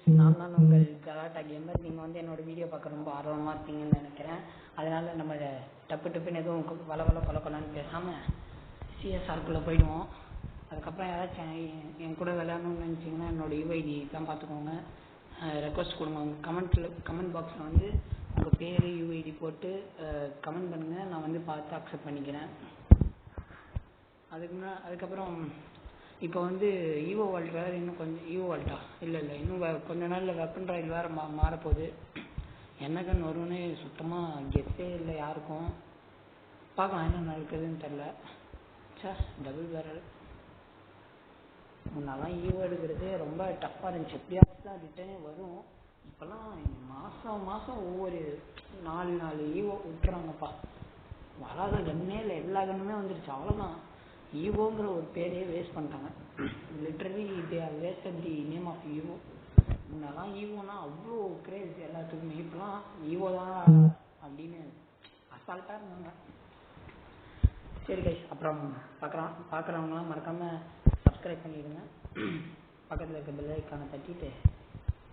நான் தான் உங்கள் கலாட்டா கேமர். நீங்கள் வந்து என்னோட வீடியோ பார்க்க ரொம்ப ஆர்வமாக இருப்பீங்கன்னு நினைக்கிறேன். அதனால நம்ம டப்புன்னு எதுவும் வள கொலன்னு பேசாமல் சிஎஸ்ஆருக்குள்ளே போயிடுவோம். அதுக்கப்புறம் யாராச்சும் என் கூட விளையாடணும்னு நினச்சிங்கன்னா என்னோட யூஐடி தான் பார்த்துக்கோங்க. ரெக்வஸ்ட் கொடுங்க. கமெண்ட் பாக்ஸில் வந்து உங்கள் பேர் யூஐடி போட்டு கமெண்ட் பண்ணுங்கள். நான் வந்து பார்த்து அக்செப்ட் பண்ணிக்கிறேன். அதுக்கப்புறம் இப்போ வந்து ஈவோ வால்ட் வேறு இன்னும் கொஞ்சம் ஈவோ வால்ட்டா இல்லை இன்னும் கொஞ்ச நாளில் வெப்பன் ராயல் வேறு மாறப்போகுது. என்ன கன் வரும்னு சுத்தமாக கெஸ்ஸே இல்லை யாருக்கும். பார்க்கலாம் என்ன நடக்குதுன்னு தெரில. டபுள் பேரல் முன்னெல்லாம் ஈவோ எடுக்கிறது ரொம்ப டஃப்பாக இருந்துச்சு. எப்படியாவது தான் ரிட்டர்னே வரும். இப்போல்லாம் மாதம் ஒவ்வொரு 4 ஈவோ விட்டுறாங்கப்பா. வராத கன்னே இல்லை, எல்லா கன்னுமே வந்துருச்சு. அவ்வளோதான். ஈவோங்கிற ஒரு பேரையே வேஸ்ட் பண்ணிட்டாங்க. Literally they are wasted the name of Evo. முன்னெல்லாம் ஈவோனா அவ்வளோ கிரேஸ் எல்லாத்துக்குமே. இப்போலாம் ஈவோ தான் அப்படின்னு அசால்ட்டாக இருந்தாங்க. சரி கைஸ், அப்புறம் பார்க்குறவங்களாம் மறக்காமல் சப்ஸ்கிரைப் பண்ணிடுங்க. பக்கத்தில் இருக்க பெல் ஐக்கானை தட்டிட்டு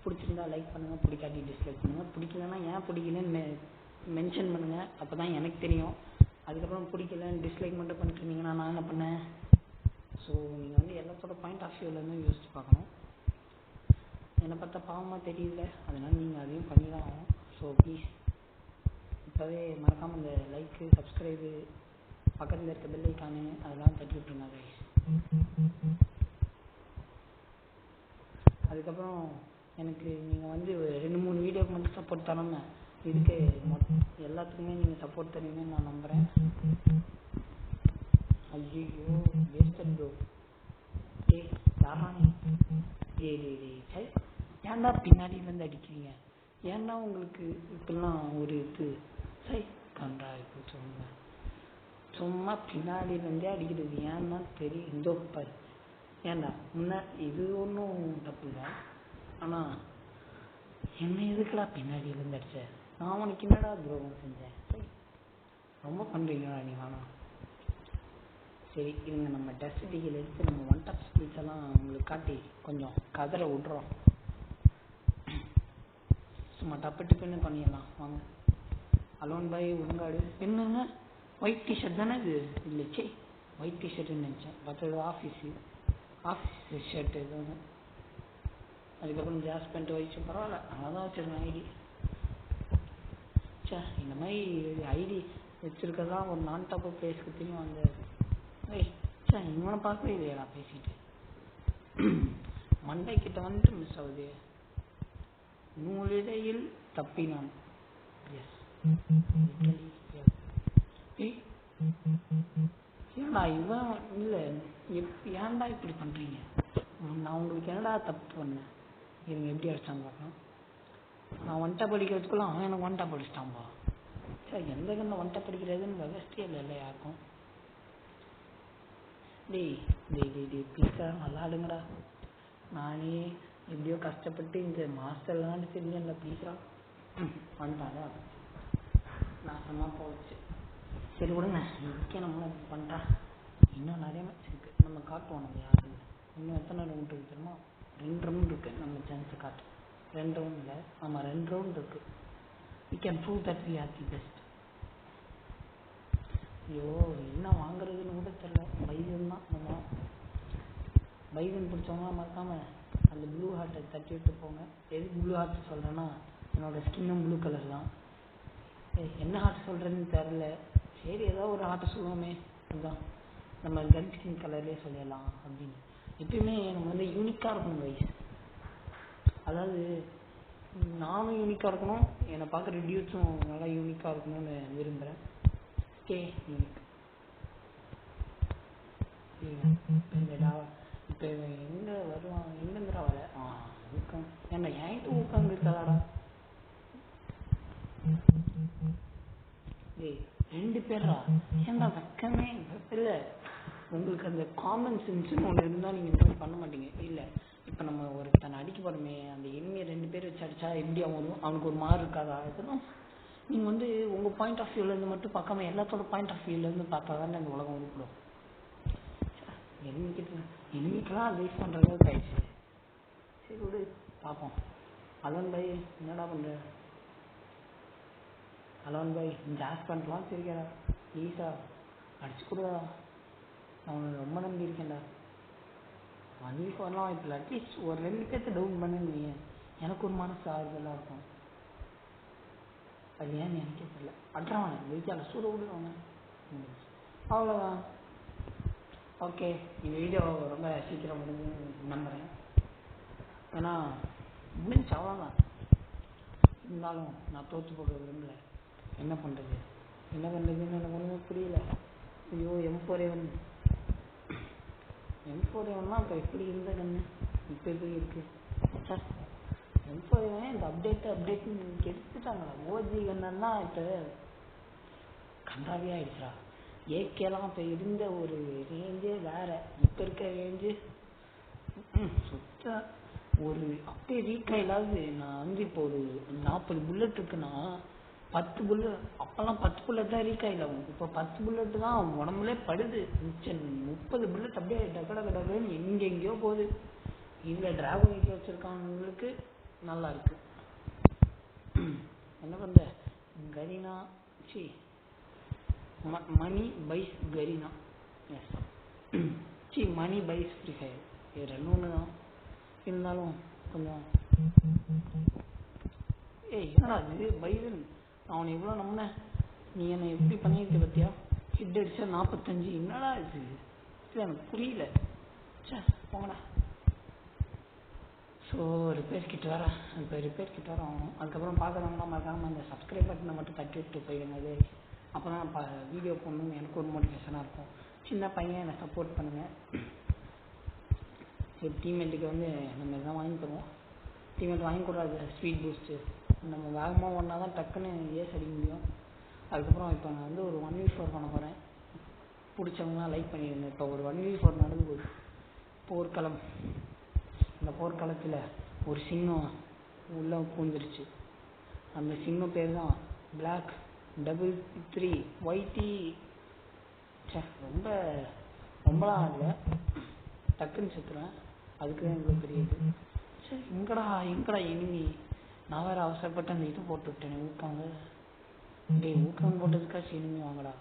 பிடிச்சிருந்தா லைக் பண்ணுங்கள், பிடிக்காட்டி டிஸ்லைக் பண்ணுங்கள். பிடிக்கலன்னா ஏன் பிடிக்கலன்னு மென்ஷன் பண்ணுங்கள், அப்போ தான் எனக்கு தெரியும். அதுக்கப்புறம் பிடிக்கலன்னு டிஸ்லைக் மட்டும் பண்ணிட்டு இருந்தீங்கன்னா நான் என்ன பண்ணேன்? ஸோ நீங்கள் வந்து எல்லாத்தோட பாயிண்ட் ஆஃப் வியூவிலேருந்து யோசிச்சு பார்க்கணும். என்னை பார்த்தா பாவமாக தெரியல, அதனால் நீங்கள் அதையும் பண்ணி தான் ஆகும். ஸோ ப்ளீஸ் இப்போவே மறக்காமல் இந்த லைக்கு, சப்ஸ்கிரைபு, பக்கத்தில் இருக்க பெல் ஐக்கானு அதெல்லாம் தட்டி விட்டுருங்க கைஸ். அதுக்கப்புறம் எனக்கு நீங்கள் வந்து 2-3 வீடியோக்கு மட்டும் சப்போர்ட் தராமல் இதுக்கு எல்லாத்துக்குமே நீங்கள் சப்போர்ட் தருவீங்கன்னு நான் நம்புகிறேன். ஐயோ வேஸ்டட் ப்ரோ. யாரா ஏன்டா பின்னாடியிலேருந்து அடிக்கிறீங்க? ஏன்டா உங்களுக்கு இப்பெல்லாம் ஒரு இது கண்டா இப்போ சொல்லுங்க. சும்மா பின்னாடியிலேருந்தே அடிக்கிறது ஏன்னா தெரியும். இந்தோ பாரு, ஏன்டா இது ஒன்றும் தப்பு இல்லை. ஆனால் என்ன எதுக்குடா பின்னாடியிலேருந்து அடிச்ச? நான் உனக்கு என்னடா துரோகம் செஞ்சேன்? ரொம்ப பண்ணுறீங்களா நீ? வேணாம். சரி இருங்க, நம்ம டஸ்ட் டிகில் எடுத்து நம்ம ஒன் டாப் ஸ்கில்ஸ் எல்லாம் உங்களுக்கு காட்டி கொஞ்சம் கதற விட்றோம். சும்மா டப்புன்னு பண்ணிடலாம் வாங்க. அலோன் பாய் ஒழுங்காடு. என்னங்க ஒயிட் டிஷர்ட் தானே இது? இல்லை சே, ஒயிட் டிஷர்ட்டுன்னு நினச்சேன். பார்த்தது ஆஃபீஸ் ஷர்ட் இது ஒன்று. அதுக்கப்புறம் ஜாஸ் பேண்ட் வச்சு பரவாயில்ல, நல்லா தான் வச்சுருக்கேன் ஐடி. இந்த மாதிரி ஐடி வச்சுருக்கதான் ஒரு நான் டாப் பிளேஸ்க்கு தெரியும். அந்த இவனை பார்க்கவே இல்லையா பேசிட்டு மண்டை கிட்ட வந்துட்டு மிஸ் ஆகுது. நூலிடையில் தப்பினான். எஸ் ஏன்டா இவன் இல்லை, ஏன்டா இப்படி பண்ணுறீங்க? நான் உங்களுக்கு என்னடா தப்பு பண்ணேன்? இவங்க எப்படி அடிச்சான்னு பார்க்கலாம். நான் ஒன்ட்டா படிக்கிறதுக்குள்ள அவன் எனக்கு ஒன்ட்டா படிச்சிட்டான்பா. சார் எந்த கண்ணை ஒன்ட்டா படிக்கிறதுன்னு விவசாயே இல்லை யாருக்கும். டேய் ப்ளீஸா நல்லா ஆடுங்கடா. நானே எப்படியோ கஷ்டப்பட்டு இந்த மாஸ்டர்லாம் தெரிஞ்சேன்ல. ப்ளீஸா வந்துட்டாங்க, நாசமாக போச்சு. சரி விடுங்க, இதுக்கே நம்மளும் இப்படி பண்ணிட்டா. இன்னும் நிறைய மேட்ச் இருக்குது, நம்ம காட்டுவோம். நம்ம யாரு இன்னும் எத்தனை ரவுண்ட் இருக்குது தெரியுமா? 2 ரவுண்ட் இருக்குது. நம்ம சான்ஸை காட்டு. 2 ரவுண்ட் இல்லை, ஆமாம் 2 ரவுண்ட் இருக்குது. we can prove that we are the best. ஐயோ என்ன வாங்குறதுன்னு கூட தெரியல. பைகன் தான். நம்ம பைகன் பிடிச்சவங்களாம் மறக்காமல் அந்த ப்ளூ ஹார்ட்டை தட்டி விட்டு போங்க. எதுக்கு ப்ளூ ஹார்ட் சொல்கிறேன்னா, என்னோடய ஸ்கின்னும் ப்ளூ கலர் தான். என்ன ஹார்ட் சொல்கிறதுன்னு தெரில. சரி ஏதோ ஒரு ஹார்ட்டை சொல்லுவோமே, அதுதான் நம்ம கன் ஸ்கின் கலர்லேயே சொல்லிடலாம் அப்படின்னு. எப்பயுமே நம்ம வந்து யூனிக்காக இருக்கணும் வயசு. அதாவது நானும் யூனிக்காக இருக்கணும், என்னை பார்க்குற டியூட்ஸும் நல்லா யூனிக்காக இருக்கணும்னு விரும்புகிறேன். யூனிக் இப்போ எங்கே வருவான்? எங்கேங்கிற வர ஊக்கம் ஏன்னா என்கிட்ட ஊக்கம் இருக்காதாடா? டேய் 2 பேரா? ஏன்டா வெக்கமே இல்லை உங்களுக்கு? அந்த காமன் சென்ஸ்னு ஒன்று இருந்தால் நீங்கள் இந்த மாதிரி பண்ண மாட்டீங்க. இல்லை இப்போ நம்ம ஒருத்தனை அடிக்க போகிறோமே, அந்த எனிமையை 2 பேர் வச்சு அடித்தா எப்படி அவனுக்கு ஒரு மாறு இருக்காதா? இதெல்லாம் நீங்கள் வந்து உங்கள் பாயிண்ட் ஆஃப் வியூலேருந்து மட்டும் பார்க்காம எல்லாத்தோட பாயிண்ட் ஆஃப் வியூலேருந்து பார்த்தா தானே அந்த உலகம் உருப்பிடும். எனிமிக்கெல்லாம் அட்வைஸ் பண்ணுற அளவுக்கு ஆயிடுச்சு. சரி விடு பார்ப்போம். அலோன் பாய் என்னடா பண்ணுற? அலோன் பாய் ஜாஸ் பண்ணலாம் சரிக்கடா, ப்ளீஸா அடிச்சு கொடுடா, நான் ரொம்ப நம்பி இருக்கேன்டா. 1v4 வரலாம் வாய்ப்பில்லை, அட்லீஸ்ட் ஒரு 2 பேர்த்த டவுன் பண்ணுன்னு எனக்கு ஒரு மனசு ஆறுதலாக இருக்கும். அது ஏன்னு எனக்கே தெரியல. அட்றான் வெயிட்டால சூட விடுவாங்க. அவ்வளோதான். ஓகே, இந்த வீடியோ ரொம்ப சீக்கிரம் முடிஞ்சு நம்புகிறேன். ஏன்னா முடிஞ்சு அவ்வளோதான். இருந்தாலும் நான் தோற்று போக விரும்பல. என்ன பண்ணுறதுன்னு எனக்கு ஒன்றுமே புரியல. ஐயோ M4A1 இப்போ எப்படி இருந்த கண்ணு இப்போ எப்படி இருக்குது சார்? M4A1 இந்த அப்டேட்னு எடுத்துட்டாங்களா? ஓஜி கண்ணா இப்போ கன்றாவியாக ஆயிடுச்சா? ஏகேலாம் இப்போ இருந்த ஒரு ரேஞ்சே வேறு. இப்போ இருக்க ரேஞ்சு சுத்த ஒரு அப்படியே ரீகாயிலாவது. நான் இப்போ ஒரு 40 புல்லட் இருக்குன்னா 10 புல்லட், அப்போல்லாம் 10 புல்லட் தான் ரீகாயில் ஆகும். இப்போ 10 புல்லட்டு தான் உடம்புலே படுது. மிச்சம் 30 புல்லட் அப்படியே டக்குன்னு எங்கெங்கேயோ போகுது. இதில் டிராகன் வீட்டில் வச்சுருக்காங்களுக்கு நல்லா இருக்கு. என்ன பண்ணுற கரீனா மணி பைஸ் கரீனா மணி பைஸ் ஃப்ரீ ஃபயர் இது 2 ஒன்று தான். இருந்தாலும் கொஞ்சம் என்னடா இது பைசன், அவனை எவ்வளோ நம்பினேன், நீ என்னை எப்படி பண்ணியிருக்க பார்த்தியா? ஹிட் அடிச்சா 45. என்னடா இது எனக்கு புரியல. போங்கடா. ஸோ ரிப்பேர் கிட் வரேன். இப்போ ரிப்பேர் கிட் வரோம். அதுக்கப்புறம் பார்க்குறவங்களாம் மறக்காமல் அந்த சப்ஸ்கிரைப் பட்டனை மட்டும் தட்டி விட்டு போயிடுங்க. அப்போ தான் வீடியோ போடணும்னு எனக்கு ஒரு மோட்டிவேஷனாக இருக்கும். சின்ன பையன் என்னை சப்போர்ட் பண்ணுங்கள். ஒரு டீம்மேட்டுக்கு வந்து நம்ம எல்லாம் வாங்கி தருவோம். டீம்மேட் வாங்கி கொடுறாது ஸ்பீட் பூஸ்ட்டு. நம்ம வேகமாக ஒன்றா தான் டக்குன்னு ஏஸ் அடிக்க முடியும். அதுக்கப்புறம் இப்போ நான் வந்து ஒரு 1v4 பண்ண போகிறேன். பிடிச்சவங்களாம் லைக் பண்ணிடுங்க. இப்போ ஒரு 1v4 நடந்து போகுது. போர்க்களம். அந்த போர்க்களத்தில் ஒரு சிங்கம் உள்ளே பூந்துருச்சு. அந்த சிங்கம் பேர் தான் Black335YT. ரொம்பலாம் ஆகல, டக்குன்னு செத்துருவேன். அதுக்கு தான் எங்களுக்கு தெரியுது. சரி எங்கடா இனிமி. நான் வேறு அவசரப்பட்டு அந்த இது போட்டு விட்டேன் ஊக்காங்க. ஊக்காங்க போட்டதுக்காச்சும் இனிமே வாங்கடா.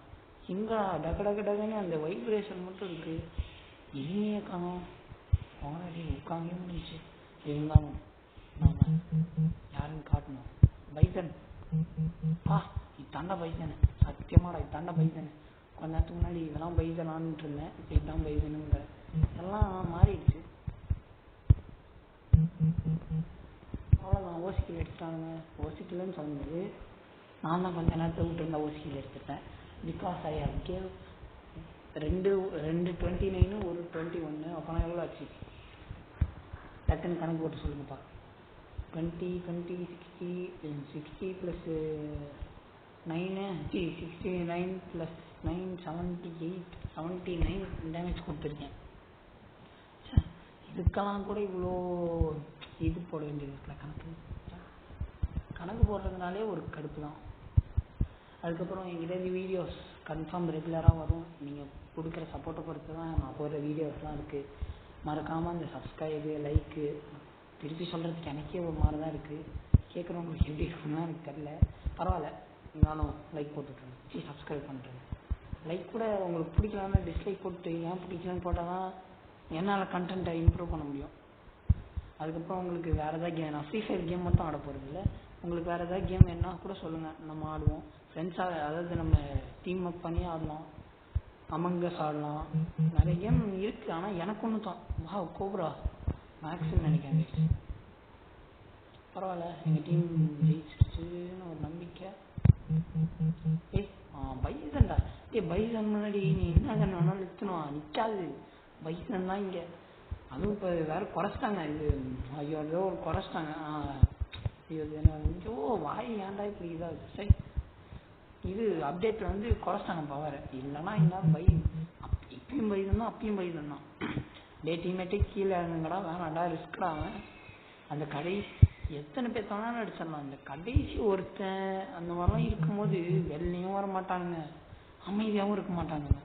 எங்கடா டக்குன்னு அந்த வைப்ரேஷன் மட்டும் இருக்குது. இனிமையே காணும். வாங்கடா ஊக்காங்கே முடிஞ்சு. இருந்தாலும் நாம் யாருன்னு காட்டணும். பைசன் இதாண்டா பைசனு, சத்தியமாடா இதாண்டா பைசனு. கொஞ்ச நேரத்துக்கு முன்னாடி இதெல்லாம் பைசனான்ட்டு இருந்தேன். இப்போ இதுதான் பைசனுங்க. எல்லாம் மாறிடுச்சு. அவ்வளோதான். ஓசிக்கில் எடுத்துட்டானுங்க. ஓசிக்கில்னு சொன்னது நான் தான் கொஞ்சம் நேரத்தை விட்டுருந்தா ஓசிக்கில் எடுத்துட்டேன். பிகாஸ் ஐ ஹவ் கேவ் ரெண்டு 29 ஒரு 21. அப்போனா எவ்வளோ ஆச்சு? டக்குன்னு கணக்கு போட்டு சொல்லுங்கப்பா. 20 60 ப்ளஸ் 9 69 ப்ளஸ் 9 79 டேமேஜ் கொடுத்துருக்கேன். இதுக்கெல்லாம் கூட இவ்வளோ இது போட வேண்டியது இருக்குல்ல. கணக்கு போடுறதுனாலே ஒரு கடுப்பு தான். அதுக்கப்புறம் எங்கிட்ட வீடியோஸ் கன்ஃபார்ம் ரெகுலராக வரும். நீங்கள் கொடுக்குற சப்போர்ட்டை பொறுத்து தான் நான் போடுற வீடியோஸ்லாம் இருக்குது. மறக்காமல் அந்த சப்ஸ்கிரைபு லைக்கு திருப்பி சொல்கிறதுக்கு எனக்கே ஒரு மாதிரி தான் இருக்குது. கேட்குறவங்களுக்கு எப்படி இருக்குன்னா எனக்கு தெரில. பரவாயில்ல, இருந்தாலும் லைக் போட்டுட்ருங்க. சப்ஸ்கிரைப் பண்ணுறேன். லைக் கூட உங்களுக்கு பிடிக்கலான்னு டிஸ்லைக் போட்டு ஏன் பிடிக்கலன்னு போட்டால் தான் என்னால் கண்டென்ட்டை இம்ப்ரூவ் பண்ண முடியும். அதுக்கப்புறம் உங்களுக்கு வேறு ஏதாவது கேம், நான் ஃப்ரீ ஃபயர் கேம் மட்டும் ஆட போகிறது இல்லை. உங்களுக்கு வேறு ஏதாவது கேம் வேணா கூட சொல்லுங்கள், நம்ம ஆடுவோம். ஃப்ரெண்ட்ஸாக, அதாவது நம்ம டீம் அப் பண்ணி ஆடலாம். அமங்கஸ் ஆடலாம். நிறைய கேம் இருக்குது. ஆனால் எனக்கு ஒன்று தான் கோப்ரா மேக்ஸ்ன்னு நினைக்கிறேன். பரவாயில்ல, எங்கள் டீம் ஜெயிச்சிருச்சுன்னு ஒரு நம்பிக்கை. பைசன்டா. பைசன் முன்னாடி நீ என்ன வேணாலும் நிறுத்தணும், நிற்காது. பைசன் தான் இங்கே. அதுவும் இப்போ வேறு குறைச்சிட்டாங்க. இது ஐயோ குறைச்சிட்டாங்க. ஐயோ ஐயோ வாய் ஏன்டா இப்படி இதாக. சரி, இது அப்டேட்டில் வந்து குறைச்சிட்டாங்க பவர். இல்லைனா இன்னும் இப்பயும் பைசன் தான், அப்பயும் பைசன் தான். டீம்மேட்டே கீழே இறங்குங்கடா, வேணாண்டா ரிஸ்க்டா. அவன் அந்த கடைசி எத்தனை பேர் தானே அடிச்சிடலாம். அந்த கடைசி ஒருத்தன் அந்த மாதிரிலாம் இருக்கும்போது வெளிலையும் வர மாட்டானுங்க, அமைதியாகவும் இருக்க மாட்டானுங்க.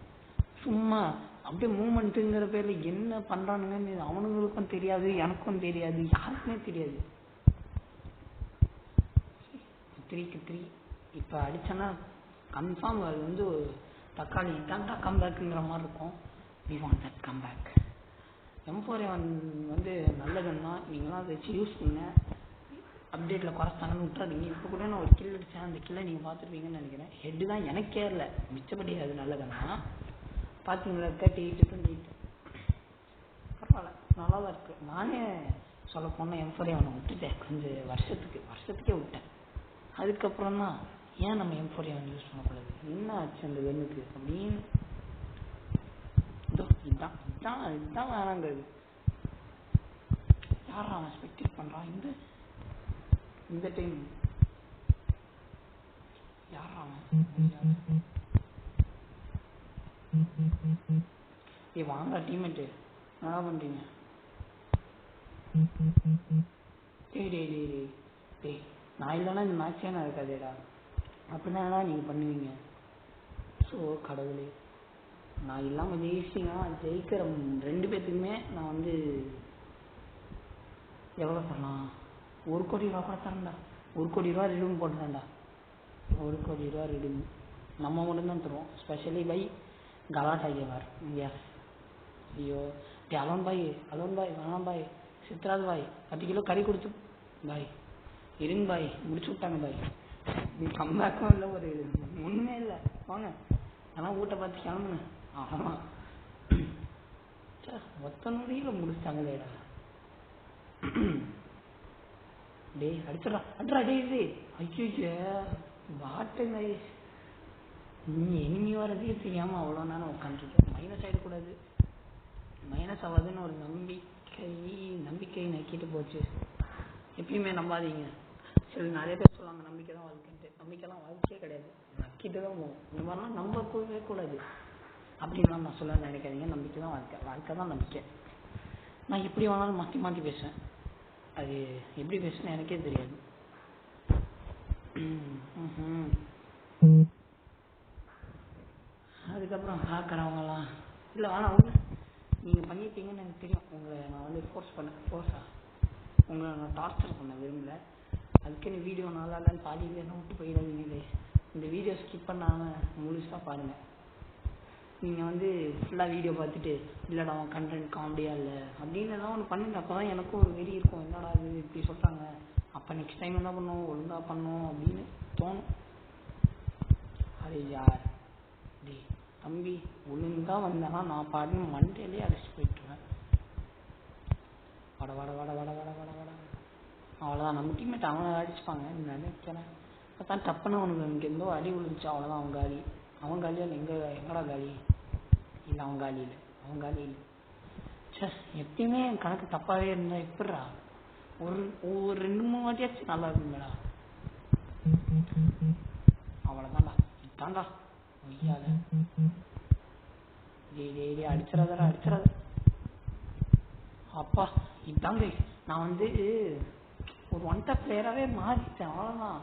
சும்மா அப்படியே மூமெண்ட்டுங்கிற பேரில் என்ன பண்ணுறானுங்கன்னு அவனுங்களுக்கும் தெரியாது, எனக்கும் தெரியாது, யாருக்குமே தெரியாது. 3க்கு 3. இப்போ அடித்தேன்னா கன்ஃபார்ம் அது வந்து தக்காளி தான்டா கம்பேக்குங்கிற மாதிரி இருக்கும். We want that comeback. M4A1 வந்து நல்லதுன்னா நீங்களாம் அதை வச்சு யூஸ் பண்ண. அப்டேட்டில் குறைச்சாங்கன்னு விட்டுறாதீங்க. இப்போ கூட நான் ஒரு கில் அடித்தேன், அந்த கில்லை நீங்கள் பார்த்துருப்பீங்கன்னு நினைக்கிறேன். ஹெட்டு தான் எனக்கே இல்லை, மிச்சப்படி அது நல்லதுன்னா பார்த்தீங்களா 38-28 பரவாயில்ல, நல்லா தான் இருக்குது. நானே சொல்ல போனால் M4A1 விட்டுட்டேன், கொஞ்சம் வருஷத்துக்கே விட்டேன். அதுக்கப்புறம் தான் ஏன் நம்ம M4A1 யூஸ் பண்ணக்கூடாது, என்ன ஆச்சு அந்த வெண்ணுக்கு அப்படின்னு. இதுதான் வேணாங்கிறது. யாரா அவன் ஸ்பெக்டேட் பண்ணுறான் இந்த டைம்? யாரா அவன்? வாங்க டீம்மேட்டு, நல்லா பண்ணுறீங்க. டேய் நான் இல்லைன்னா இந்த மேட்சே நான் இருக்காதேடா. அப்படின்னா நீங்கள் பண்ணுவீங்க. ஸோ கடவுளே, நான் இல்லாமல் ஜெயிச்சிங்கன்னா ஜெயிக்கிற 2 பேர்த்துக்குமே நான் வந்து எவ்வளோ பண்ணலாம், 1 கோடி ரூபா கூட தரேன்டா. 1 கோடி ரூபா ரிடீம் போட்டுறேன்டா. 1 கோடி ரூபா ரிடீம் நம்ம மட்டும்தான் தருவோம். ஸ்பெஷலி பை கலாட்டா கேமர். எஸ். ஐயோ அலோன் பாய் வேணாம் பாய், சித்ராஜ் பாய் 10 கிலோ கறி கொடுத்து பாய் இருங்க பாய், முடிச்சு விட்டாங்க பாய். நீ கம்பேக்கும் இல்லை, ஒரு ஒன்றுமே இல்லை. வாங்க ஆனால் வீட்டை பார்த்து கிளம்புங்க. ஆமாம் மொத்த நொடியில் முடிச்சிட்டாங்களேடா. டேய் அடிச்சுடா டே. ஐயோ வாட்டுங்க, நீ எனிமி வரதே தெரியாமல் அவ்வளோ நேரம் உட்காந்துருக்கேன். மைனஸ் ஆகிடக்கூடாது, மைனஸ் ஆகாதுன்னு ஒரு நம்பிக்கை நக்கிட்டு போச்சு. எப்பயுமே நம்பாதீங்க. சரி, நிறைய பேர் சொல்லுவாங்க நம்பிக்கை தான் வாழ்க்கைன்ட்டு. நம்பிக்கைலாம் வாழ்க்கையே கிடையாது, நக்கிட்டு தான் போகும். இந்த மாதிரிலாம் நம்ப போகவே கூடாது அப்படின்லாம் நான் சொல்ல நினைக்காதீங்க. நம்பிக்கை தான் வாழ்க்கை தான் நம்பிக்கை. நான் எப்படி வேணாலும் மாற்றி பேசுவேன், அது எப்படி பேசுன்னு எனக்கே தெரியாது. அதுக்கப்புறம் பார்க்குறவங்களாம் இல்லை வேணாம், நீங்கள் பண்ணியிருப்பீங்கன்னு எனக்கு தெரியும். உங்களை நான் வந்து உங்களை நான் டார்ச்சர் பண்ண விரும்பல. அதுக்கு நீ வீடியோ நல்லா இல்லைன்னு பாதியில் என்ன விட்டு போயிடாதீங்களே. இந்த வீடியோ ஸ்கிப் பண்ணாமல் முழுசாக பாருங்கள். நீங்கள் வந்து ஃபுல்லாக வீடியோ பார்த்துட்டு இல்லைடா அவன் கண்டென்ட் காமெடியாக இல்லை அப்படின்னு எல்லாம் ஒன்று பண்ணுங்க. அப்போ தான் எனக்கும் ஒரு வெறி இருக்கும், என்னடா இது இப்படி சொல்கிறாங்க, அப்போ நெக்ஸ்ட் டைம் என்ன பண்ணுவோம், ஒழுங்காக பண்ணோம் அப்படின்னு தோணும். அது யார் டே தம்பி ஒழுங்காக வந்தேன்னா நான் பாட்டுன்னு மண்டையிலே அடிச்சு போயிட்டுருவேன். வட அவ்வளோதான். நம்ம டீம்மேட் அவனை அடிச்சுப்பாங்க நினைக்கிறேன். அதான் டப்புன்னு அவனுக்கு எனக்கு எந்தோ அடி விழுந்துச்சு, அவ்வளோதான். அவன் காலியா இல்லை, எங்கடா காலி இல்லை, அவன் காலி இல்லை. சஸ் எப்பயுமே என் கணக்கு தப்பாகவே இருந்தா எப்படிரா ஒரு 2-3 வாட்டியாச்சும் நல்லா இருக்குங்களா. அவ்வளோதான்டா, இதான்டா ஒய்யாத. டே அடிச்சிடாத. அப்பா இதாங்க, நான் வந்து ஒரு ஒன் டாப் பிளேயராகவே மாறிட்டேன், அவ்வளோதான்.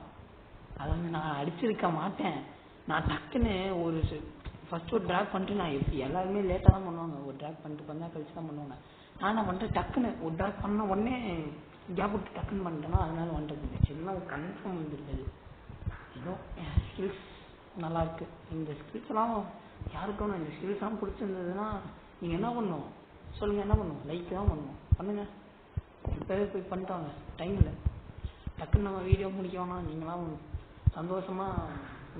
அதை வந்து நான் அடிச்சிருக்க மாட்டேன். நான் டக்குன்னு ஒரு ஃபர்ஸ்ட் ஒரு ட்ராக் பண்ணிட்டு, நான் எல்லாருமே லேட்டாக தான் பண்ணுவாங்க, ஒரு ட்ராக் பண்ணிட்டு கொஞ்சம் கழிச்சு தான் பண்ணுவாங்க. நான் வந்துட்டு டக்குன்னு ஒரு ட்ராக் பண்ண உடனே கேப் விட்டு டக்குன்னு பண்ணிட்டேன்னா அதனால வந்துட்டு சின்ன கன்ஃபார்ம் வந்துருக்குது. ஏதோ ஸ்கில்ஸ் நல்லாயிருக்கு. இந்த ஸ்கில்ஸ்லாம் யாருக்கும் இந்த ஸ்கில்ஸ்லாம் பிடிச்சிருந்ததுன்னா நீங்கள் என்ன பண்ணணும் சொல்லுங்கள், என்ன பண்ணணும், லைக் தான் பண்ணுங்கள். இப்போவே போய் பண்ணிட்டாங்க, டைமில் டக்குன்னு நம்ம வீடியோ முடிக்க வேணாம். நீங்களாம் சந்தோஷமாக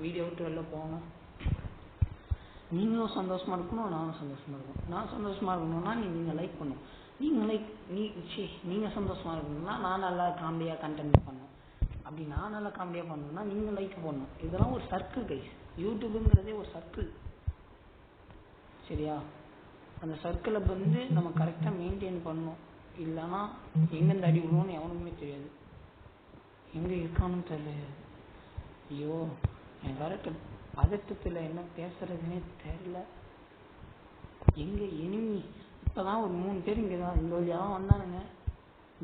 வீடியோ விட்டு வெளில போகணும். நீங்களும் சந்தோஷமாக இருக்கணும், நானும் சந்தோஷமாக இருக்கணும். நான் சந்தோஷமாக இருக்கணும்னா நீங்கள் லைக் பண்ணணும். நீங்கள் சந்தோஷமாக இருக்கணும்னா நான் நல்லா காமெடியாக கண்டென்ட் பண்ணணும். அப்படி நான் நல்லா காமெடியாக பண்ணணும்னா நீங்கள் லைக் பண்ணணும். இதெல்லாம் ஒரு சர்க்கிள் கைஸ். யூடியூபுங்கிறதே ஒரு சர்க்கிள், சரியா? அந்த சர்க்கிளை வந்து நம்ம கரெக்டாக மெயின்டைன் பண்ணணும். இல்லைன்னா எங்கேருந்து அடி விடுவோன்னு எவனுக்குமே தெரியாது, எங்கே இருக்கான்னு தெரியல. ஐயோ என் வேற பதட்டத்தில் என்ன பேசுறதுன்னே தெரியல. எங்கே எனிமி இப்போ தான் ஒரு 3 பேர் இங்கே வழியாக தான் வந்தானுங்க.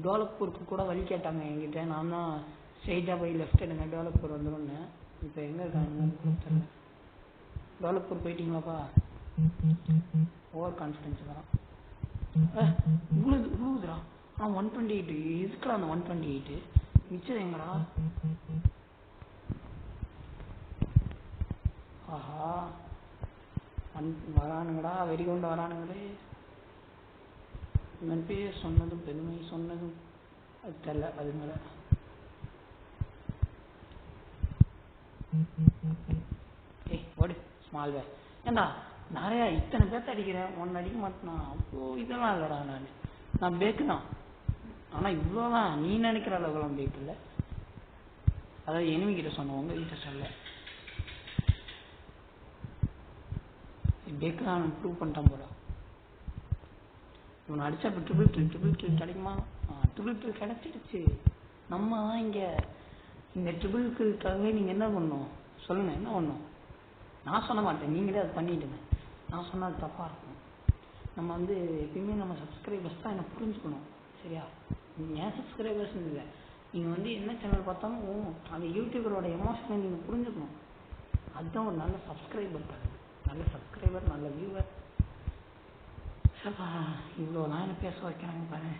டோலக்பூருக்கு கூட வழி கேட்டாங்க என்கிட்ட. நான் தான் ஸ்ட்ரெயிட்டாக போய் லெஃப்ட் எடுங்க, டோலக்பூர் வந்துடும்னு. இப்போ எங்கே இருக்காங்க தெரியல. டோலக்பூர் போயிட்டீங்களாப்பா? ஓவர் கான்ஃபிடென்ஸ் தான் உழுதுரா. 128 இருக்குடா. அந்த 128 மிச்சம் எங்கடா? ஆஹா, வரானுங்கடா, வெறி கொண்டு வரானுங்களே. இவன் பேர் சொன்னதும் பெருமை சொன்னதும் அது தெரில. அது மேலே ஓடு ஸ்மால் வே. ஏண்டா நிறையா இத்தனை பேர்த்த அடிக்கிறேன், ஒன்று அடிக்க மாட்டேனா? அவ்வளோ இதெல்லாம் இல்லைடா. நான் பேக்கு தான், ஆனால் இவ்வளோதான் நீ நினைக்கிற அளவுக்குலாம் பேக்கு இல்லை. அதாவது எனிமிக்கிட்ட சொன்னேன், உங்கள் கிட்ட சொல்ல. பேக்கு தான் ப்ரூவ் பண்ணிட்டான் போல. இவனை அடித்தா இப்போ ட்ரிபிள் கில் கிடைக்குமா? ட்ரிபிள் கில் கிடச்சிடுச்சு. நம்ம தான் இங்கே இந்த ட்ரிபிள் கில்காகவே நீங்கள் என்ன பண்ணணும் சொல்லுங்கள், என்ன பண்ணணும்? நான் சொல்ல மாட்டேன், நீங்களே அதை பண்ணிவிடுங்க. நான் சொன்னால் அது தப்பாக இருக்கும். நம்ம வந்து எப்பயுமே நம்ம சப்ஸ்கிரைபர்ஸ் தான் எனக்கு புரிஞ்சுக்கணும், சரியா? ஏன் சப்ஸ்கிரைபர்ஸ் இல்லை, நீங்கள் வந்து என்ன சேனல் பார்த்தாலும் அந்த யூடியூபரோட எமோஷனை நீங்கள் புரிஞ்சுக்கணும். அதுதான் ஒரு நல்ல சப்ஸ்கிரைபர், நல்ல சப்ஸ்கிரைபர், நல்ல வியூவர். இவ்வளோ நான் என்ன பேச வைக்கிறாங்க பாரு.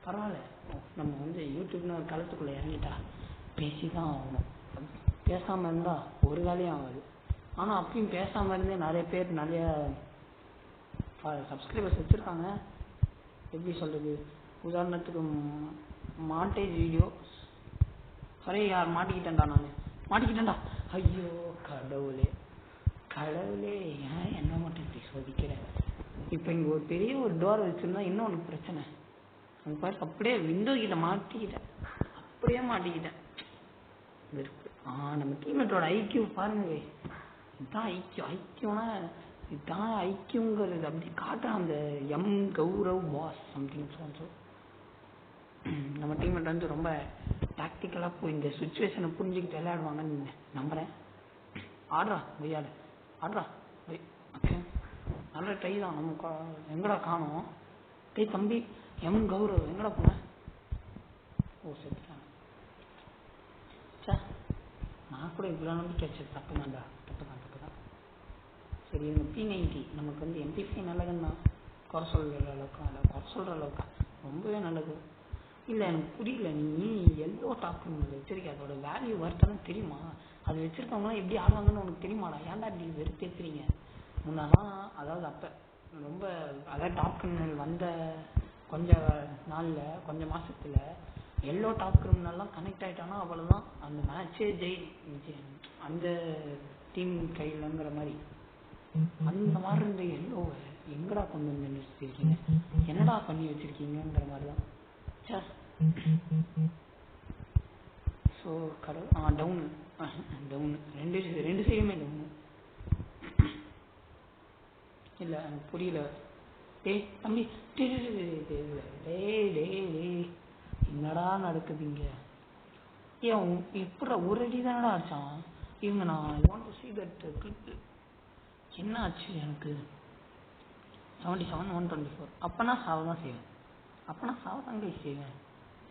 பரவாயில்ல, நம்ம வந்து யூடியூப்னு ஒரு களத்துக்குள்ளே இறங்கிட்டா பேசி தான் ஆகணும். பேசாமல் இருந்தால் ஒரு வேலையும் ஆகாது. ஆனால் அப்பயும் பேசாமல் இருந்தே நிறைய பேர் நிறைய சப்ஸ்கிரைபர்ஸ் வச்சுருக்காங்க. எப்படி சொல்கிறது, உதாரணத்துக்கு மாண்டேஜ் வீடியோ. சரி யார் மாட்டிக்கிட்டேன்டா, நான் மாட்டிக்கிட்டேன்டா. ஐயோ கடவுளே கடவுளே, ஏன் என்ன மட்டும் இப்படி சோதிக்கிறேன்? இப்போ இங்கே ஒரு பெரிய ஒரு டோர் வச்சுருந்தா இன்னும் உனக்கு பிரச்சனை. அந்த பாரு அப்படியே விண்டோ கிட்ட மாட்டிக்கிட்டேன், அப்படியே மாட்டிக்கிட்டேன். நம்ம டீம்மேட்டோட ஐக்கியூ பாருங்க, இதுதான் ஐக்கியூனா இதுதான் ஐக்கியூங்கிறது. அப்படி காட்டுறான் அந்த எம் கௌரவ் பாஸ் சம்திங். நம்ம டீம்மேட் வந்து ரொம்ப டாக்டிக்கலாக போய் இந்த சுச்சுவேஷனை புரிஞ்சுக்கிட்டு விளையாடுவாங்கன்னு நம்புகிறேன். ஆடுறா விளையாடு, ஆடுறா. ஓகே, நல்ல ட்ரை தான். நம்ம எங்கடா காணோம்? டேய் தம்பி, எம் கௌரவ் எங்கடா போன? ஓ செத்துட்டாங்க. நான் கூட இவ்வளோ நம்பிக்கை வச்சது தப்பு தான்டா, தப்பு தான். சரி, இந்த P90 நமக்கு வந்து MP5 நல்லதுன்னா குறை சொல்கிற அளவுக்கு, அதை குறை சொல்கிற அளவுக்கு ரொம்பவே நல்லது. இல்லை எனக்கு புரியல, நீ எல்லோ டாப் வச்சிருக்க, அதோட வேல்யூ வருத்தாலும் தெரியுமா? அது வச்சுருக்கவங்களாம் எப்படி ஆடுவாங்கன்னு உனக்கு தெரியுமாடா? ஏன்டா இப்படி வெறுத்தேத்துறீங்க? முன்னெல்லாம் அதாவது அப்போ ரொம்ப அதாவது டாப் கிரிமினல் வந்த கொஞ்சம் நாளில் கொஞ்சம் மாதத்தில் எல்லோ டாப் கிரிமினல்லாம் கனெக்ட் ஆகிட்டானா அவ்வளோதான், அந்த மேட்சே அந்த டீம் கையிலங்கிற மாதிரி. அந்த மாதிரி இருந்த எல்லோவை எங்கடா கொண்டு வந்து நிறுத்திருக்கீங்க, என்னடா பண்ணி வச்சுருக்கீங்கிற மாதிரி தான். ஸோ கடவுள் டவுனு ரெண்டு சைடுமே டவுனு. இல்லை எனக்கு புரியல. டேய் தம்பி, என்னடா நடக்குது இங்கே? ஏன் எப்படா ஒரு அடி தானடா அடிச்சான் இவங்க? நான் want to see that clip. என்ன ஆச்சு எனக்கு? 77 124. அப்போனா சாவ தான் செய்வேன், செய்வேன்.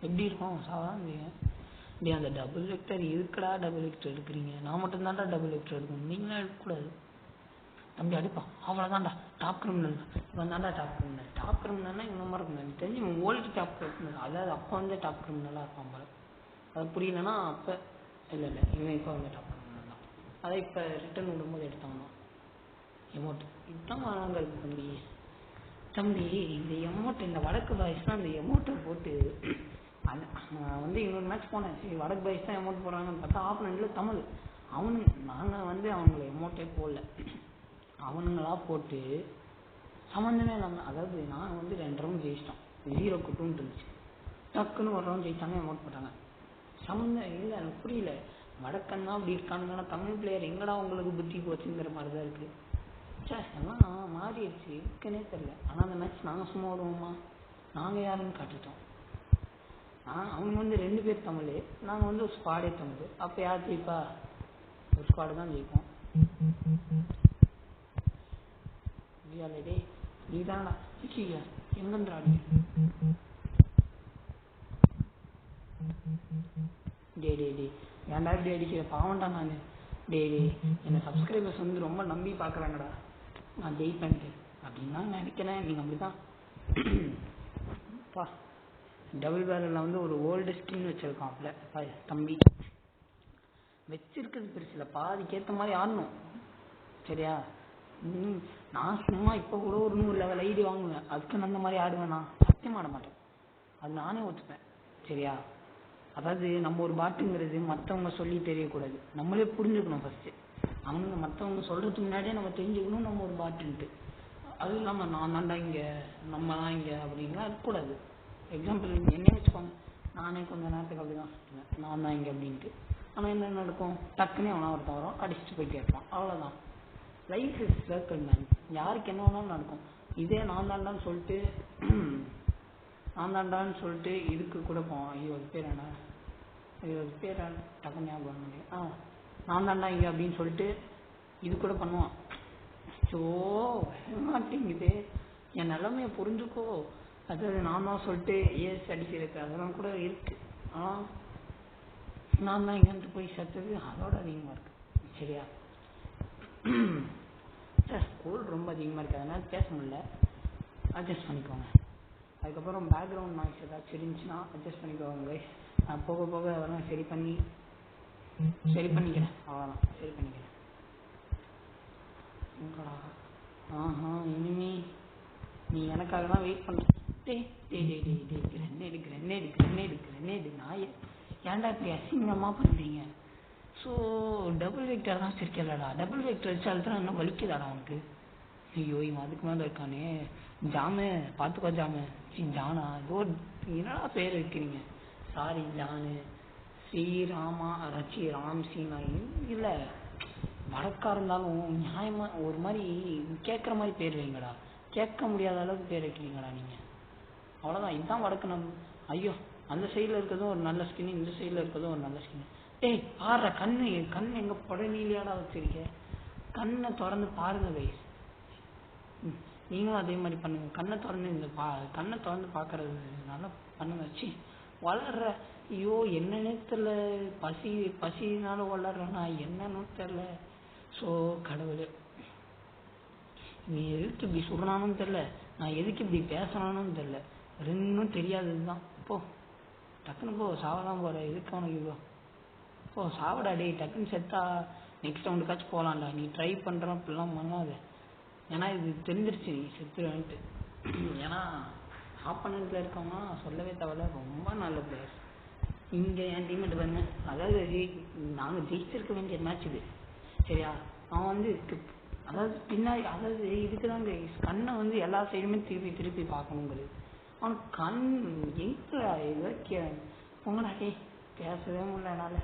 எப்படி இருக்கும்? சாவ தான் செய்வேன். இப்படி அந்த டபுள் வெக்டர் இருக்குடா, டபுள் வெக்டர் எடுக்கிறீங்க. நான் மட்டும்தான்டா டபுள் வெக்டர் எடுக்கணும், நீங்களாம் எடுக்கக்கூடாது. தம்பி அடிப்பான், அவ்வளோதான்டா டாப் கிரிமினல். இவன் தான்டா டாப் கிரிமினல். டாப் கிரிமினல்னா இந்த மாதிரி இருக்கும். எனக்கு தெரிஞ்சு இவன் ஓல்டு டாப் கிரிமினல், அதாவது அப்போ வந்து டாப் கிரிமினலாக இருப்பான் போல. அது புரியலன்னா அப்போ இல்லை இவன் இப்போ வந்து டாப் கிரிமினல் தான். அதை இப்போ ரிட்டர்ன் விடும்போது எடுத்தாங்கன்னா எமௌண்ட் இதுதான் வராங்க இருக்கு. தம்பி இந்த எமௌண்ட், இந்த வடக்கு பாய்ஸ் தான் இந்த எமௌண்ட்டை போட்டு வந்து இன்னொரு மேட்ச் போனேன். சரி வடக்கு பாய்ஸ் தான் எமௌண்ட் போடுறாங்கன்னு பார்த்தா ஆப்போனண்ட்டில் தமிழ். நாங்கள் வந்து அவங்கள எமௌண்ட்டே போடல, அவனுங்களா போட்டு சம்மந்தமே இல்லாமல். அதாவது நான் வந்து 2 ரவுண்ட் ஜெயிச்சிட்டோம், 0-2 இருந்துச்சு. டக்குன்னு ஒரு ரவுண்ட் ஜெயிச்சாங்க, எமௌண்ட் போட்டாங்க. சம்மந்தம் இல்லை, எனக்கு புரியல. வடக்கன் தான் அப்படி இருக்கானுங்கன்னா தமிழ் பிளேயர் எங்கடா உங்களுக்கு புத்தி போச்சுங்கிற மாதிரி தான் இருக்குது. எல்லாம் மாறிடுச்சு, இருக்குன்னே தெரில. ஆனால் அந்த மேட்ச் நாங்கள் சும்மா விடுவோமா? நாங்கள் யாருன்னு காட்டிட்டோம். அவங்க வந்து 2 பேர் தமிழ், நாங்கள் வந்து ஒரு ஸ்குவாடே தமிழ். அப்போ யார் ஜெயிப்பா? ஒரு ஸ்குவாடு தான் ஜெயிப்போம். டே நீ தானடா எங்கன்றா நீ? டே ஏன்டா இப்படி அடிக்கிற? பாவண்டா நான். டே என்னை சப்ஸ்கிரைபர்ஸ் வந்து ரொம்ப நம்பி பார்க்குறாங்கடா, நான் ஜெயிப்பேன்ட்டு அப்படின்னு தான் நினைக்கிறேன். நீங்கள் அப்படி தான் பா. டபுள் பேரலில் வந்து ஒரு ஓல்டு ஸ்கின் வச்சுருக்கான் தம்பி. வச்சிருக்கிறது பெருசு இல்லை, பாதிக்கேற்ற மாதிரி ஆடணும். சரியா? நான் சும்மா இப்போ கூட ஒரு 100 லெவல் ஐடி வாங்குவேன், அதுக்கு அந்த மாதிரி ஆடுவேன். நான் சத்தியம் ஆட மாட்டேன், அது நானே ஒத்துப்பேன். சரியா? அதாவது நம்ம ஒரு பாட்டுங்கிறது மற்றவங்க சொல்லி தெரியக்கூடாது, நம்மளே புரிஞ்சுக்கணும் ஃபஸ்ட்டு. அவங்க மற்றவங்க சொல்கிறதுக்கு முன்னாடியே நம்ம தெரிஞ்சுக்கணும் நம்ம ஒரு பாட்டுன்ட்டு. அதுவும் இல்லாமல் நான் தாண்டா இங்கே, நம்ம தான் இங்கே அப்படின்லாம் இருக்கக்கூடாது. எக்ஸாம்பிள் என்னையே வச்சுக்கோங்க, நானே கொஞ்சம் நேரத்துக்கு அப்படி தான் சொல்லுவேன், நான் தான் இங்கே அப்படின்ட்டு. ஆனால் என்ன நடக்கும், டக்குன்னு அவனா ஒருத்தன் வரும், அடிச்சுட்டு போயிட்டே இருப்பான், அவ்வளோதான். லைஃப் இஸ் சர்க்கிள் மேன், யாருக்கு என்ன வேணாலும் நடக்கும். இதே நான் தாண்டான்னு சொல்லிட்டு இதுக்கு கூட போவான். ஐயோ அது பேர் என்ன, டக்குன்னு ஞாபகம் முடியும். நான் தாண்டா இங்கே அப்படின்னு சொல்லிட்டு இது கூட பண்ணுவான். ஸோ மாட்டேங்குது, என் நிலைமையை புரிஞ்சுக்கோ. அதாவது நான் தான் சொல்லிட்டு ஏஸ் அடிச்சிருக்கு, அதெல்லாம் கூட இருக்கு. ஆனால் நான் தான் இங்கேருந்து போய் சேர்த்தது அதோட அதிகமாக இருக்கு. சரியா? சார் ஸ்கூல் ரொம்ப அதிகமாக இருக்குது, அதனால் பேச முடியல, அட்ஜஸ்ட் பண்ணிக்கோங்க. அதுக்கப்புறம் பேக்ரவுண்ட் நாய்ஸ் ஏதாச்சும் இருந்துச்சுன்னா அட்ஜஸ்ட் பண்ணிக்கோங்க கைஸ். நான் போக போக அதெல்லாம் சரி பண்ணிக்கிறேன், அவ்வளோதான், சரி பண்ணிக்கிறேன். இனிமே நீ எனக்காக தான் வெயிட் பண்ணுற. கிரனேடு நாய், ஏன்டா இப்படி அசிங்கமாக பண்ணுறீங்க? ஸோ டபுள் வெக்டர் தான் சரிக்கலடா, டபுள் வெக்டர் வச்சு அழுத்தா இன்னும் வலிக்குதாடா உனக்கு? ஐயோ இவன் அதுக்கு மேலே இருக்கானே, ஜாமு பார்த்துக்கோ, ஜானா ஏதோ என்னடா பேர் வைக்கிறீங்க? சாரி ஜானு, ஸ்ரீராமா ராம் சீனா இல்லை, வழக்கா இருந்தாலும் நியாயமாக ஒரு மாதிரி கேட்குற மாதிரி பேர் வைங்கடா, கேட்க முடியாத அளவுக்கு பேர் வைக்கிறீங்கடா நீங்கள், அவ்வளோதான். இதுதான் வழக்கு. ஐயோ அந்த சைடில் இருக்கிறதும் ஒரு நல்ல ஸ்கின், இந்த சைடில் இருக்கிறதும் ஒரு நல்ல ஸ்கின். பாடுற கண்ணு எங்கே புடனிலையாடா வச்சிருக்க, கண்ணை திறந்து பாருங்க கைஸ். நீங்களும் அதே மாதிரி பண்ணுங்க, கண்ணை திறந்து பார்க்கறது நல்லா பண்ணுங்க. சி வளர்ற, ஐயோ என்னன்னே தெரில, பசினால வளர்றேன்னா என்னன்னு தெரில. ஸோ கடவுளே, நீ எதுக்கு இப்படி சொல்கிறானும் தெரில, நான் எதுக்கு இப்படி பேசுகிறானும் தெரில, ரெண்டும் தெரியாதது தான். போ டக்குன்னு போ, சாவதான் போகிற, எதுக்கு அவனுக்கு இவ்வளோ? போ சாவடா டே, டக்குன்னு செத்தா நெக்ஸ்ட் ரவுண்டுக்காச்சும் போகலான்டா. நீ ட்ரை பண்ணுறோம் அப்படிலாம் பண்ணாத, ஏன்னா இது தெரிஞ்சிருச்சு நீ செத்துருவேன்ட்டு. ஏன்னா ஆப்போனண்ட்டில் இருக்கவங்க சொல்லவே தேவையில்ல, ரொம்ப நல்ல பிளேயர். இங்கே என் டீம்மேட் பாருங்க, அதாவது நாங்கள் ஜெயிச்சிருக்க வேண்டிய மேட்ச் இது. சரியா? அவன் வந்து அதாவது பின்னாடி, அதாவது இதுக்கு தான் கண்ணை வந்து எல்லா சைடுமே திருப்பி பார்க்கணுங்கிறது. அவனுக்கு கண் எங்கே உங்களா பேசவே முடியல என்னால்.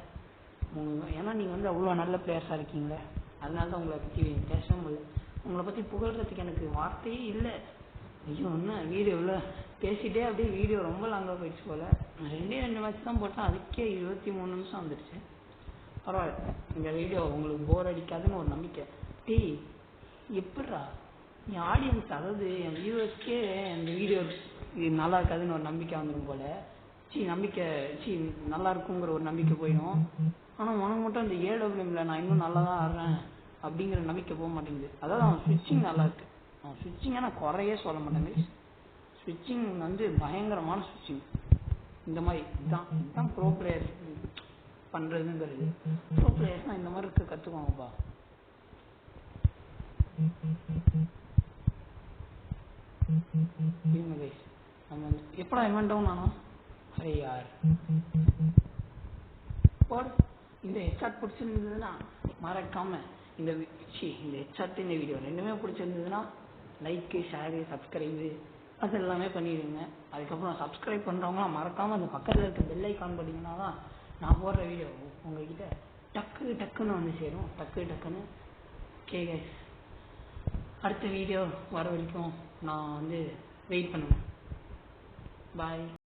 ஏன்னா நீங்கள் வந்து அவ்வளோ நல்ல பிளேயர்ஸாக இருக்கீங்களே, அதனால தான் உங்களை பற்றி பேசவே முடியல. உங்களை பற்றி புகழ்கிறதுக்கு எனக்கு வார்த்தையே இல்லை. ஐயோ இன்னும் வீடியோவில் பேசிகிட்டே அப்படியே வீடியோ ரொம்ப லாங்காக போயிடுச்சு போல். 2 மேட்ச் தான் போட்டேன், அதுக்கே 23 நிமிஷம் வந்துடுச்சு. பரவாயில்ல, இந்த வீடியோ உங்களுக்கு போர் அடிக்காதுன்னு ஒரு நம்பிக்கை. எப்பட்றா நீ ஆடியன்ஸ், அதாவது என் வியூவர்ஸ்க்கே இந்த வீடியோ நல்லா இருக்காதுன்னு ஒரு நம்பிக்கை வந்துடும் போல். நல்லா இருக்குங்கிற ஒரு நம்பிக்கை போயிடும். ஆனால் உனக்கு மட்டும் இந்த AWMல நான் இன்னும் நல்லா தான் ஆடுறேன் அப்படிங்கிற நம்பிக்கை போக மாட்டேங்குது. அதாவது அவன் ஸ்விட்சிங் நல்லா இருக்கு, அவன் ஸ்விட்சிங்கை நான் குறையே சொல்ல மாட்டேங்க. ஸ்விட்சிங் வந்து பயங்கரமான ஸ்விட்சிங். இந்த மாதிரி இதுதான் ப்ரோ பிளேயர்ஸ் பண்ணுறதுங்கிறது. ப்ரோ பிளேயர்ஸ்னால் இந்த மாதிரி இருக்க கற்றுக்குவாங்கப்பா. நம்ம எப்படா இவன் டவுன் ஆனோம்? அரே யார் போடு. இந்த ஹெட்ஷாட் பிடிச்சிருந்ததுன்னா மறக்காம இந்த ஹெட்ஷாட் இந்த வீடியோ ரெண்டுமே பிடிச்சிருந்ததுன்னா லைக்கு, ஷேரு, சப்ஸ்கிரைபு அது எல்லாமே பண்ணிடுங்க. அதுக்கப்புறம் சப்ஸ்கிரைப் பண்ணுறவங்களாம் மறக்காமல் அந்த பக்கத்தில் இருக்க பெல் ஐக்கான் பண்ணிங்கன்னா தான் நான் போடுற வீடியோ உங்ககிட்ட டக்குன்னு வந்து சேரும். டக்குன்னு. ஓகே கைஸ், அடுத்த வீடியோ வர வரைக்கும் நான் வந்து வெயிட் பண்ணுவேன். பாய்.